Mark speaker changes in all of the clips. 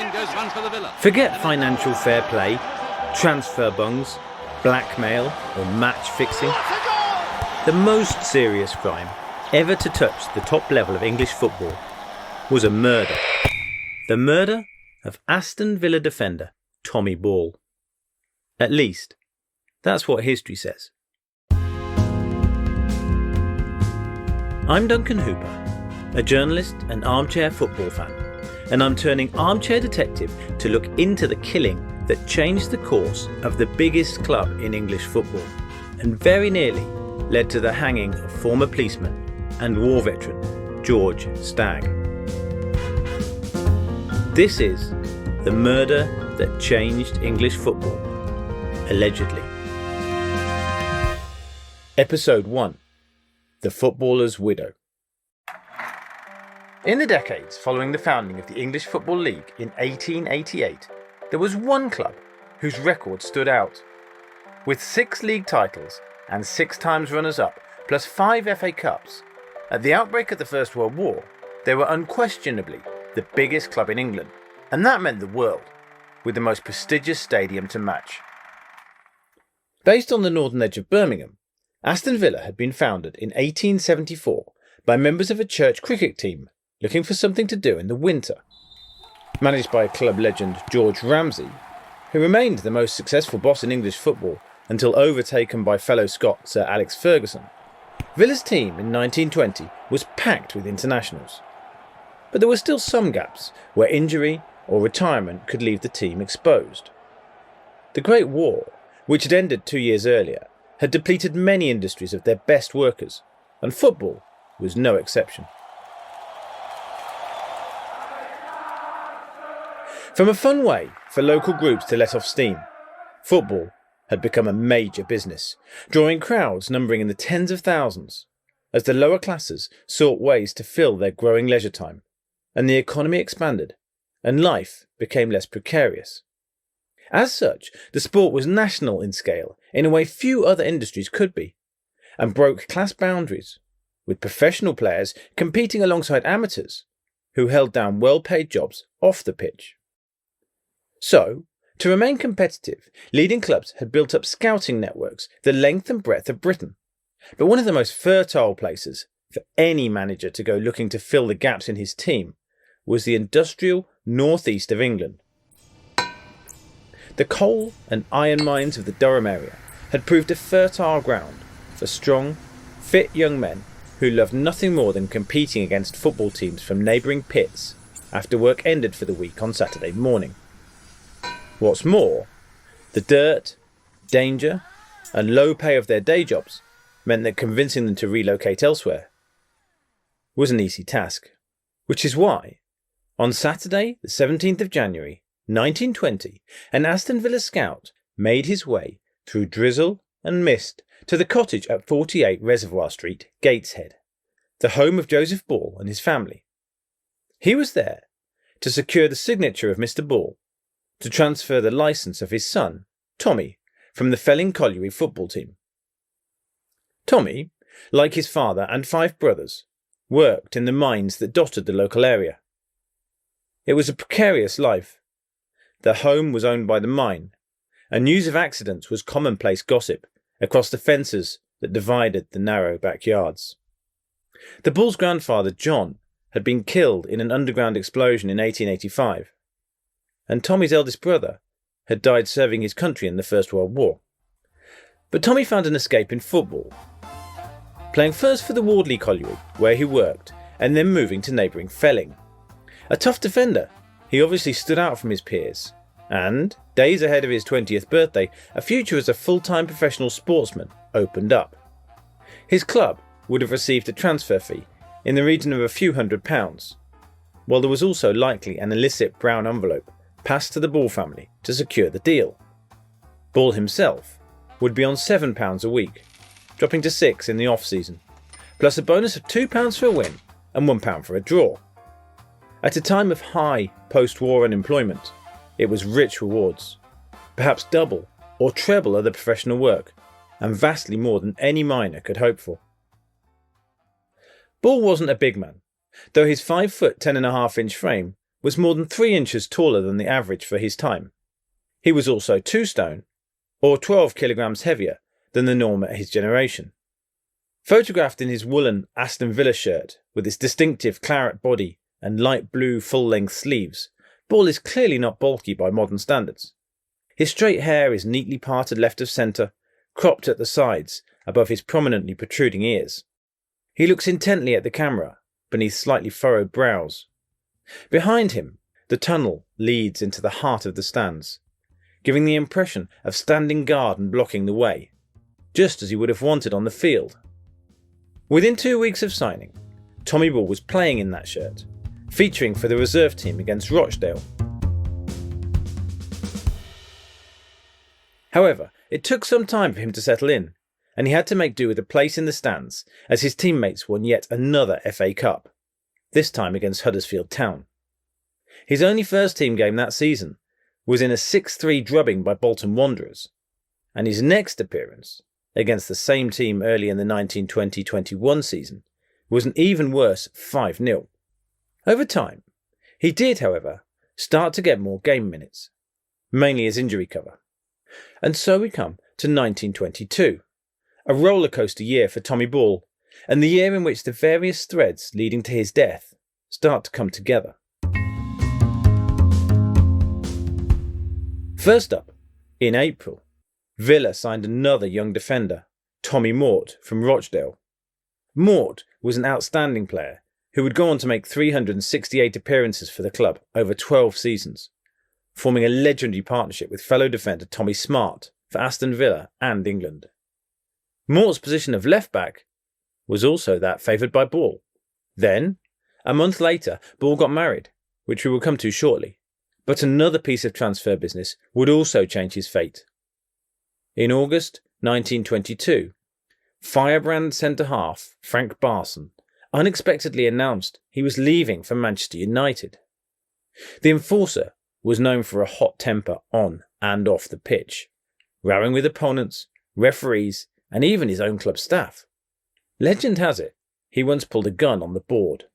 Speaker 1: Killing goes one for the Villa.
Speaker 2: Forget financial fair play, transfer bungs, blackmail or match fixing. The most serious crime ever to touch the top level of English football was a murder. The murder of Aston Villa defender Tommy Ball. At least, that's what history says. I'm Duncan Hooper, a journalist and armchair football fan, and I'm turning armchair detective to look into the killing that changed the course of the biggest club in English football, and very nearly led to the hanging of former policeman and war veteran George Stagg. This is the murder that changed English football, allegedly. Episode 1. The Footballer's Widow. In the decades following the founding of the English Football League in 1888, there was one club whose record stood out. With 6 league titles and 6 times runners-up, plus 5 FA Cups, at the outbreak of the First World War, they were unquestionably the biggest club in England, and that meant the world, with the most prestigious stadium to match. Based on the northern edge of Birmingham, Aston Villa had been founded in 1874 by members of a church cricket team looking for something to do in the winter. Managed by club legend George Ramsay, who remained the most successful boss in English football until overtaken by fellow Scot Sir Alex Ferguson, Villa's team in 1920 was packed with internationals. But there were still some gaps where injury or retirement could leave the team exposed. The Great War, which had ended 2 years earlier, had depleted many industries of their best workers, and football was no exception. From a fun way for local groups to let off steam, football had become a major business, drawing crowds numbering in the tens of thousands, as the lower classes sought ways to fill their growing leisure time, and the economy expanded, and life became less precarious. As such, the sport was national in scale in a way few other industries could be, and broke class boundaries, with professional players competing alongside amateurs who held down well-paid jobs off the pitch. So, to remain competitive, leading clubs had built up scouting networks the length and breadth of Britain. But one of the most fertile places for any manager to go looking to fill the gaps in his team was the industrial northeast of England. The coal and iron mines of the Durham area had proved a fertile ground for strong, fit young men who loved nothing more than competing against football teams from neighbouring pits after work ended for the week on Saturday morning. What's more, the dirt, danger, and low pay of their day jobs meant that convincing them to relocate elsewhere was an easy task. Which is why, on Saturday, the 17th of January, 1920, an Aston Villa scout made his way through drizzle and mist to the cottage at 48 Reservoir Street, Gateshead, the home of Joseph Ball and his family. He was there to secure the signature of Mr. Ball, to transfer the licence of his son, Tommy, from the Felling Colliery football team. Tommy, like his father and 5 brothers, worked in the mines that dotted the local area. It was a precarious life. The home was owned by the mine, and news of accidents was commonplace gossip across the fences that divided the narrow backyards. The Bull's grandfather, John, had been killed in an underground explosion in 1885. And Tommy's eldest brother had died serving his country in the First World War. But Tommy found an escape in football, playing first for the Wardley Colliery, where he worked, and then moving to neighbouring Felling. A tough defender, he obviously stood out from his peers, and, days ahead of his 20th birthday, a future as a full-time professional sportsman opened up. His club would have received a transfer fee in the region of a few £100s, while there was also likely an illicit brown envelope passed to the Ball family to secure the deal. Ball himself would be on £7 a week, dropping to £6 in the off-season, plus a bonus of £2 for a win and £1 for a draw. At a time of high post-war unemployment, it was rich rewards, perhaps double or treble other professional work, and vastly more than any miner could hope for. Ball wasn't a big man, though his 5 foot 10.5 inch frame was more than 3 inches taller than the average for his time. He was also 2 stone, or 12 kilograms heavier than the norm at his generation. Photographed in his woolen Aston Villa shirt with its distinctive claret body and light blue full-length sleeves, Ball is clearly not bulky by modern standards. His straight hair is neatly parted left of centre, cropped at the sides above his prominently protruding ears. He looks intently at the camera beneath slightly furrowed brows. Behind him, the tunnel leads into the heart of the stands, giving the impression of standing guard and blocking the way, just as he would have wanted on the field. Within 2 weeks of signing, Tommy Ball was playing in that shirt, featuring for the reserve team against Rochdale. However, it took some time for him to settle in, and he had to make do with a place in the stands as his teammates won yet another FA Cup, this time against Huddersfield Town. His only first team game that season was in a 6-3 drubbing by Bolton Wanderers, and his next appearance, against the same team early in the 1920-21 season, was an even worse 5-0. Over time, he did, however, start to get more game minutes, mainly as injury cover. And so we come to 1922, a rollercoaster year for Tommy Ball, and the year in which the various threads leading to his death start to come together. First up, in April, Villa signed another young defender, Tommy Mort, from Rochdale. Mort was an outstanding player who would go on to make 368 appearances for the club over 12 seasons, forming a legendary partnership with fellow defender Tommy Smart for Aston Villa and England. Mort's position of left-back was also that favoured by Ball. Then, a month later, Ball got married, which we will come to shortly, but another piece of transfer business would also change his fate. In August 1922, firebrand centre-half Frank Barson unexpectedly announced he was leaving for Manchester United. The enforcer was known for a hot temper on and off the pitch, rowing with opponents, referees, and even his own club staff. Legend has it, he once pulled a gun on the board.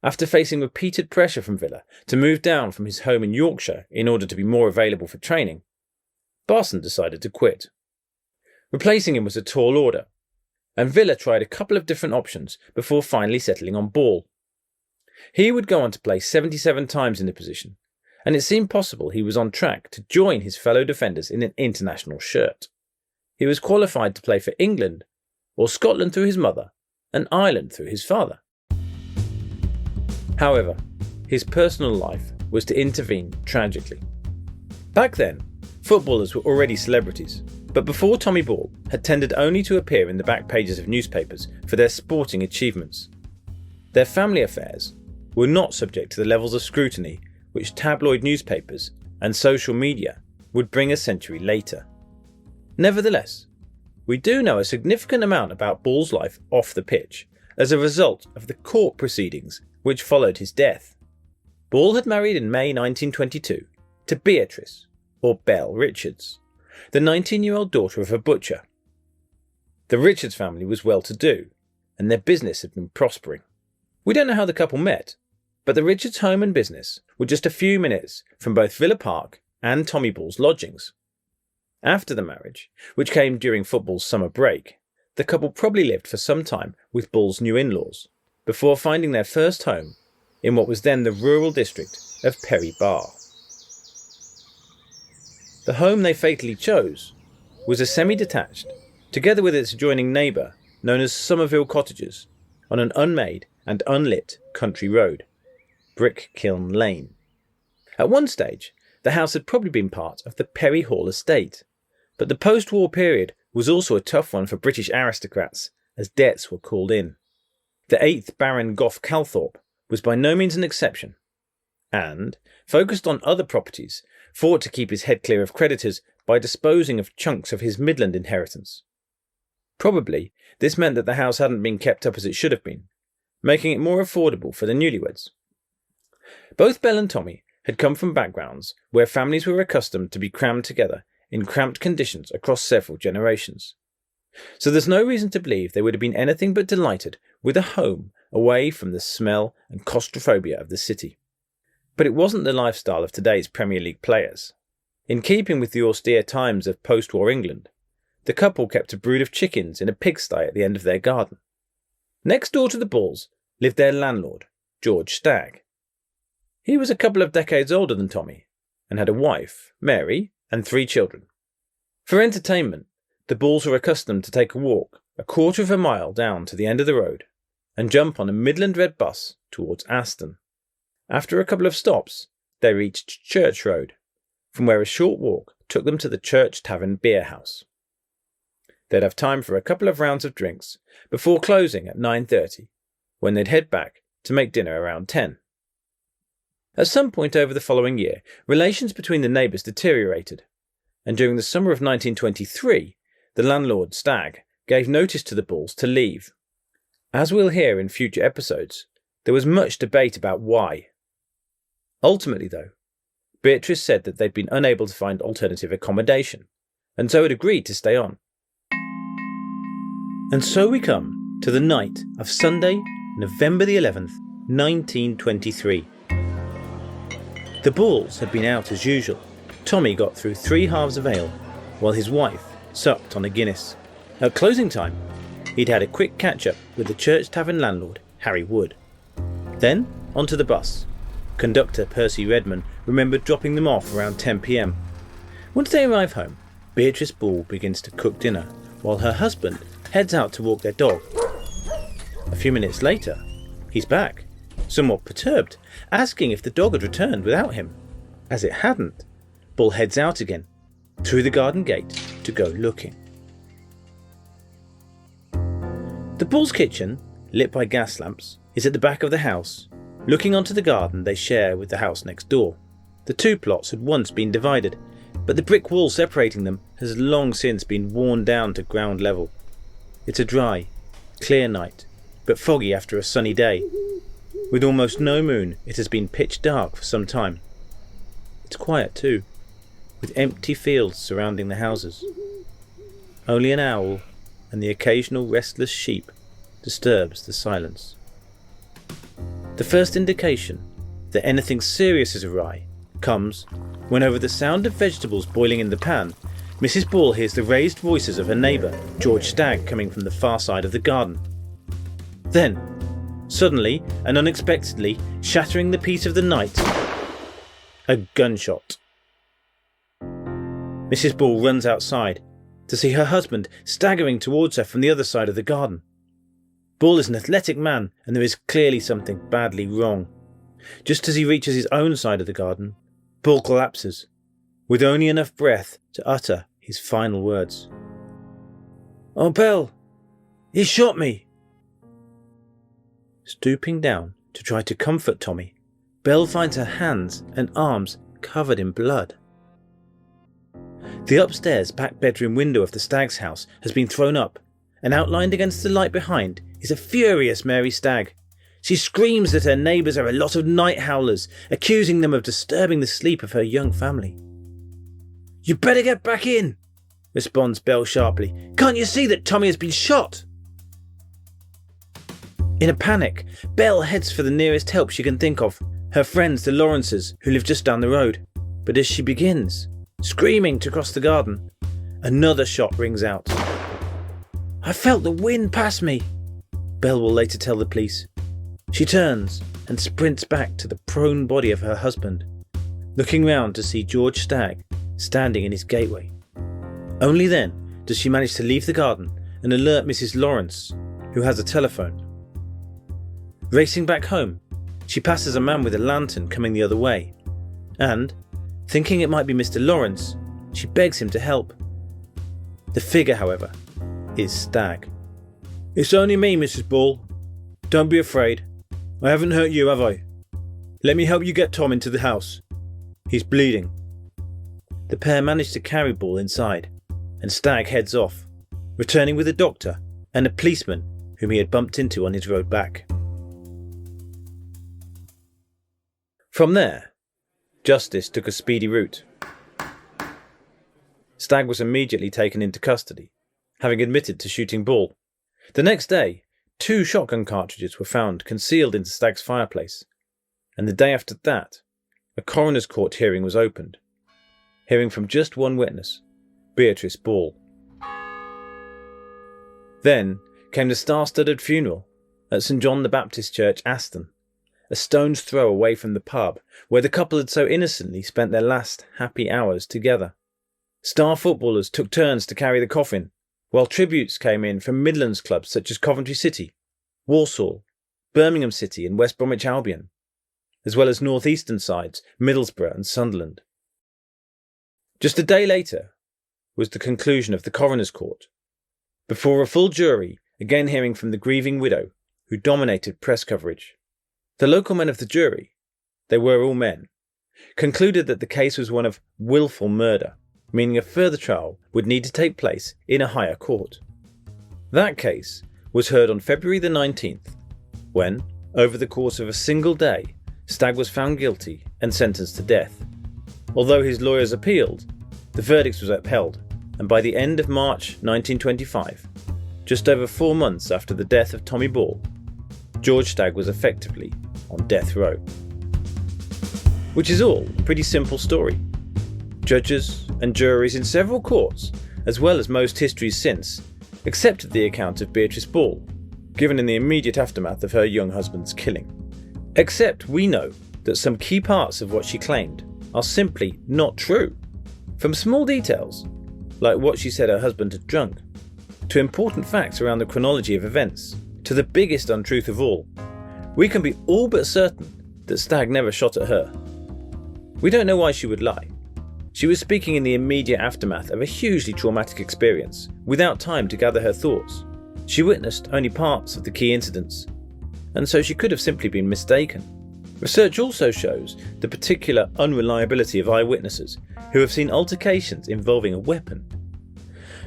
Speaker 2: After facing repeated pressure from Villa to move down from his home in Yorkshire in order to be more available for training, Barson decided to quit. Replacing him was a tall order, and Villa tried a couple of different options before finally settling on Ball. He would go on to play 77 times in the position, and it seemed possible he was on track to join his fellow defenders in an international shirt. He was qualified to play for England, or Scotland through his mother, and Ireland through his father. However, his personal life was to intervene tragically. Back then, footballers were already celebrities, but before Tommy Ball had tended only to appear in the back pages of newspapers for their sporting achievements. Their family affairs were not subject to the levels of scrutiny which tabloid newspapers and social media would bring a century later. Nevertheless, we do know a significant amount about Ball's life off the pitch as a result of the court proceedings which followed his death. Ball had married in May 1922 to Beatrice, or Belle Richards, the 19-year-old daughter of a butcher. The Richards family was well-to-do, and their business had been prospering. We don't know how the couple met, but the Richards' home and business were just a few minutes from both Villa Park and Tommy Ball's lodgings. After the marriage, which came during football's summer break, the couple probably lived for some time with Ball's new in-laws, before finding their first home in what was then the rural district of Perry Bar. The home they fatally chose was a semi-detached, together with its adjoining neighbour, known as Somerville Cottages, on an unmade and unlit country road, Brick Kiln Lane. At one stage, the house had probably been part of the Perry Hall estate, but the post-war period was also a tough one for British aristocrats, as debts were called in. The 8th Baron Gough Calthorpe was by no means an exception, and, focused on other properties, fought to keep his head clear of creditors by disposing of chunks of his Midland inheritance. Probably, this meant that the house hadn't been kept up as it should have been, making it more affordable for the newlyweds. Both Belle and Tommy had come from backgrounds where families were accustomed to be crammed together in cramped conditions across several generations. So there's no reason to believe they would have been anything but delighted with a home away from the smell and claustrophobia of the city. But it wasn't the lifestyle of today's Premier League players. In keeping with the austere times of post-war England, the couple kept a brood of chickens in a pigsty at the end of their garden. Next door to the Bulls lived their landlord, George Stagg. He was a couple of decades older than Tommy, and had a wife, Mary, and 3 children. For entertainment, the Bulls were accustomed to take a walk a quarter of a mile down to the end of the road and jump on a Midland Red bus towards Aston. After a couple of stops, they reached Church Road, from where a short walk took them to the Church Tavern beer house. They'd have time for a couple of rounds of drinks before closing at 9:30, when they'd head back to make dinner around 10. At some point over the following year, relations between the neighbours deteriorated, and during the summer of 1923, the landlord, Stagg, gave notice to the Bulls to leave. As we'll hear in future episodes, there was much debate about why. Ultimately, though, Beatrice said that they'd been unable to find alternative accommodation, and so had agreed to stay on. And so we come to the night of Sunday, November the 11th, 1923. The Bulls had been out as usual. Tommy got through 3 halves of ale, while his wife supped on a Guinness. At closing time, he'd had a quick catch-up with the Church Tavern landlord, Harry Wood. Then, onto the bus. Conductor Percy Redman remembered dropping them off around 10 p.m. Once they arrive home, Beatrice Bull begins to cook dinner, while her husband heads out to walk their dog. A few minutes later, he's back, somewhat perturbed, asking if the dog had returned without him. As it hadn't, Bull heads out again, through the garden gate, to go looking. The Bull's kitchen, lit by gas lamps, is at the back of the house, looking onto the garden they share with the house next door. The 2 plots had once been divided, but the brick wall separating them has long since been worn down to ground level. It's a dry, clear night, but foggy after a sunny day. With almost no moon, it has been pitch dark for some time. It's quiet too, with empty fields surrounding the houses. Only an owl and the occasional restless sheep disturbs the silence. The first indication that anything serious is awry comes when, over the sound of vegetables boiling in the pan, Mrs. Bull hears the raised voices of her neighbour, George Stagg, coming from the far side of the garden. Then, suddenly and unexpectedly, shattering the peace of the night, a gunshot. Mrs. Bull runs outside to see her husband staggering towards her from the other side of the garden. Bull is an athletic man, and there is clearly something badly wrong. Just as he reaches his own side of the garden, Bull collapses, with only enough breath to utter his final words. "Oh, Belle, he shot me!" Stooping down to try to comfort Tommy, Belle finds her hands and arms covered in blood. The upstairs back bedroom window of the Stagg's house has been thrown up, and outlined against the light behind is a furious Mary Stagg. She screams that her neighbours are a lot of night howlers, accusing them of disturbing the sleep of her young family. "You better get back in," responds Belle sharply. "Can't you see that Tommy has been shot?" In a panic, Belle heads for the nearest help she can think of, her friends the Lawrences, who live just down the road. But as she begins, screaming to cross the garden, another shot rings out. "I felt the wind pass me," Belle will later tell the police. She turns and sprints back to the prone body of her husband, looking round to see George Stagg standing in his gateway. Only then does she manage to leave the garden and alert Mrs. Lawrence, who has a telephone. Racing back home, she passes a man with a lantern coming the other way, and, thinking it might be Mr. Lawrence, she begs him to help. The figure, however, is Stagg. "It's only me, Mrs. Bull. Don't be afraid. I haven't hurt you, have I? Let me help you get Tom into the house. He's bleeding." The pair manage to carry Bull inside, and Stagg heads off, returning with a doctor and a policeman whom he had bumped into on his road back. From there, justice took a speedy route. Stagg was immediately taken into custody, having admitted to shooting Bull. The next day, 2 shotgun cartridges were found concealed into Stagg's fireplace, and the day after that, a coroner's court hearing was opened, hearing from just one witness, Beatrice Ball. Then came the star-studded funeral at St John the Baptist Church, Aston, a stone's throw away from the pub where the couple had so innocently spent their last happy hours together. Star footballers took turns to carry the coffin, while tributes came in from Midlands clubs such as Coventry City, Walsall, Birmingham City and West Bromwich Albion, as well as north-eastern sides Middlesbrough and Sunderland. Just a day later was the conclusion of the coroner's court, before a full jury again hearing from the grieving widow who dominated press coverage. The local men of the jury, they were all men, concluded that the case was one of willful murder, meaning a further trial would need to take place in a higher court. That case was heard on February the 19th, when, over the course of a single day, Stagg was found guilty and sentenced to death. Although his lawyers appealed, the verdict was upheld, and by the end of March 1925, just over 4 months after the death of Tommy Ball, George Stagg was effectively on death row. Which is all a pretty simple story. Judges and juries in several courts, as well as most histories since, accepted the account of Beatrice Ball, given in the immediate aftermath of her young husband's killing. Except we know that some key parts of what she claimed are simply not true. From small details, like what she said her husband had drunk, to important facts around the chronology of events, to the biggest untruth of all, we can be all but certain that Stagg never shot at her. We don't know why she would lie. She was speaking in the immediate aftermath of a hugely traumatic experience, without time to gather her thoughts. She witnessed only parts of the key incidents, and so she could have simply been mistaken. Research also shows the particular unreliability of eyewitnesses who have seen altercations involving a weapon.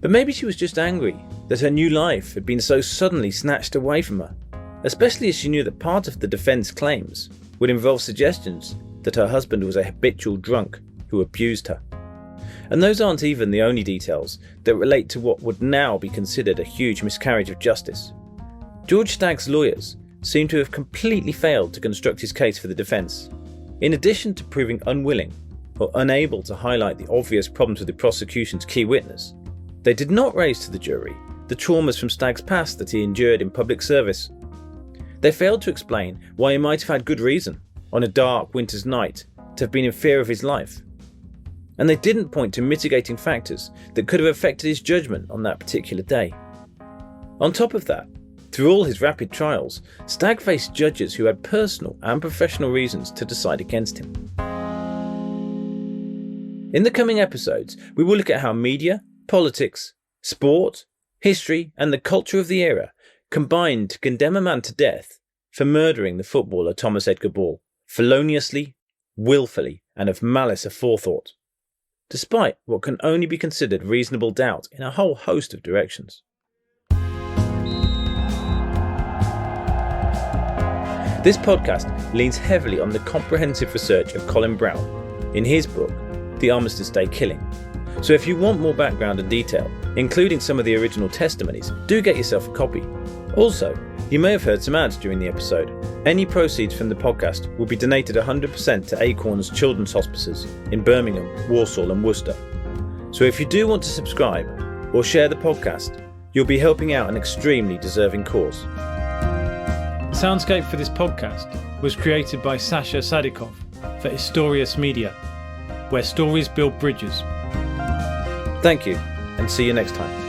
Speaker 2: But maybe she was just angry that her new life had been so suddenly snatched away from her, especially as she knew that part of the defence claims would involve suggestions that her husband was a habitual drunk who abused her. And those aren't even the only details that relate to what would now be considered a huge miscarriage of justice. George Stagg's lawyers seem to have completely failed to construct his case for the defence. In addition to proving unwilling or unable to highlight the obvious problems with the prosecution's key witness, they did not raise to the jury the traumas from Stagg's past that he endured in public service. They failed to explain why he might have had good reason, on a dark winter's night, to have been in fear of his life. And they didn't point to mitigating factors that could have affected his judgment on that particular day. On top of that, through all his rapid trials, Stagg faced judges who had personal and professional reasons to decide against him. In the coming episodes, we will look at how media, politics, sport, history and the culture of the era combined to condemn a man to death for murdering the footballer Thomas Edgar Ball, feloniously, willfully and of malice aforethought, despite what can only be considered reasonable doubt in a whole host of directions. This podcast leans heavily on the comprehensive research of Colin Brown in his book, The Armistice Day Killing. So if you want more background and detail, including some of the original testimonies, do get yourself a copy. Also, you may have heard some ads during the episode. Any proceeds from the podcast will be donated 100% to Acorn's children's hospices in Birmingham, Walsall and Worcester. So if you do want to subscribe or share the podcast, you'll be helping out an extremely deserving cause. The soundscape for this podcast was created by Sasha Sadikov for Istorias Media, where stories build bridges. Thank you, and see you next time.